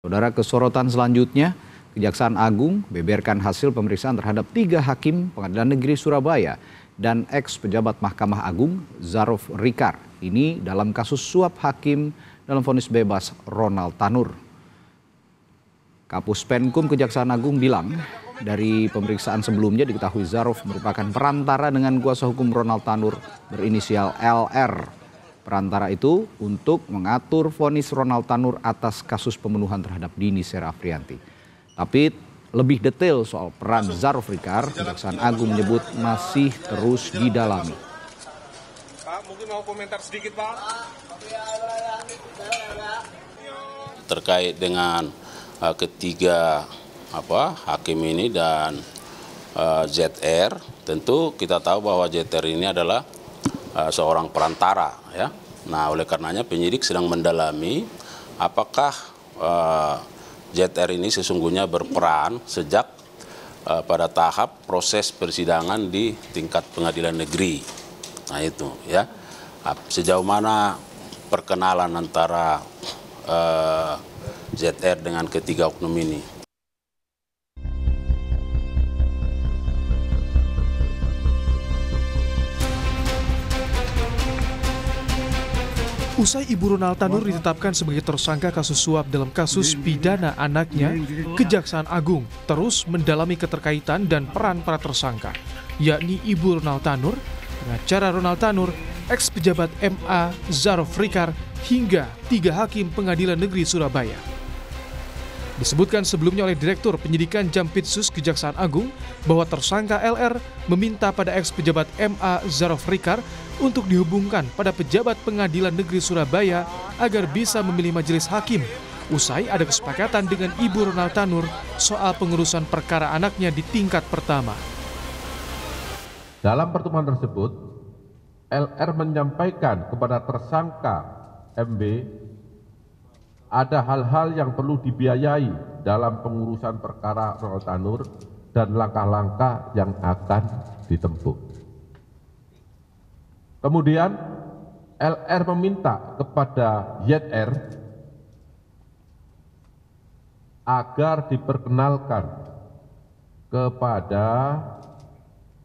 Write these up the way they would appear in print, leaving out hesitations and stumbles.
Saudara, kesorotan selanjutnya, Kejaksaan Agung beberkan hasil pemeriksaan terhadap 3 hakim Pengadilan Negeri Surabaya dan ex-pejabat Mahkamah Agung Zarof Rikar. Ini dalam kasus suap hakim dalam vonis bebas Ronald Tanur. Kapus Penkum Kejaksaan Agung bilang, dari pemeriksaan sebelumnya diketahui Zarof merupakan perantara dengan kuasa hukum Ronald Tanur berinisial LR. Perantara itu untuk mengatur vonis Ronald Tanur atas kasus pembunuhan terhadap Dini Sera-Afrianti. Tapi lebih detail soal peran Zarof Rikar, Kejaksaan Agung menyebut masih terus didalami. Pak, mungkin mau komentar sedikit, Pak. Terkait dengan ketiga hakim ini dan ZR, tentu kita tahu bahwa ZR ini adalah seorang perantara, ya. Nah, oleh karenanya penyidik sedang mendalami apakah ZR ini sesungguhnya berperan sejak pada tahap proses persidangan di tingkat pengadilan negeri. Nah itu, ya, sejauh mana perkenalan antara ZR dengan ketiga oknum ini. Usai Ibu Ronald Tanur ditetapkan sebagai tersangka kasus suap dalam kasus pidana anaknya, Kejaksaan Agung terus mendalami keterkaitan dan peran para tersangka, yakni Ibu Ronald Tanur, pengacara Ronald Tanur, ex-pejabat MA Zarof Rikar, hingga 3 hakim Pengadilan Negeri Surabaya. Disebutkan sebelumnya oleh Direktur Penyidikan Jampitsus Kejaksaan Agung bahwa tersangka LR meminta pada ex-pejabat MA Zarof Rikar untuk dihubungkan pada pejabat Pengadilan Negeri Surabaya agar bisa memilih majelis hakim. Usai ada kesepakatan dengan Ibu Ronald Tanur soal pengurusan perkara anaknya di tingkat pertama. Dalam pertemuan tersebut, LR menyampaikan kepada tersangka MB ada hal-hal yang perlu dibiayai dalam pengurusan perkara Ronald Tanur dan langkah-langkah yang akan ditempuh. Kemudian LR meminta kepada ZR agar diperkenalkan kepada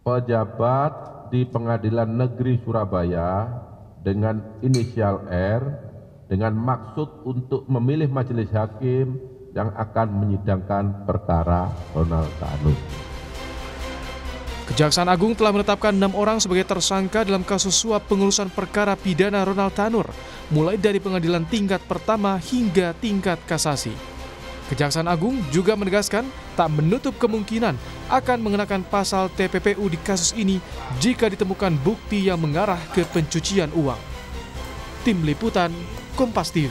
pejabat di Pengadilan Negeri Surabaya dengan inisial R dengan maksud untuk memilih majelis hakim yang akan menyidangkan perkara Ronald Tanur. Kejaksaan Agung telah menetapkan 6 orang sebagai tersangka dalam kasus suap pengurusan perkara pidana Ronald Tanur, mulai dari pengadilan tingkat pertama hingga tingkat kasasi. Kejaksaan Agung juga menegaskan tak menutup kemungkinan akan mengenakan pasal TPPU di kasus ini jika ditemukan bukti yang mengarah ke pencucian uang. Tim Liputan Kompas TV.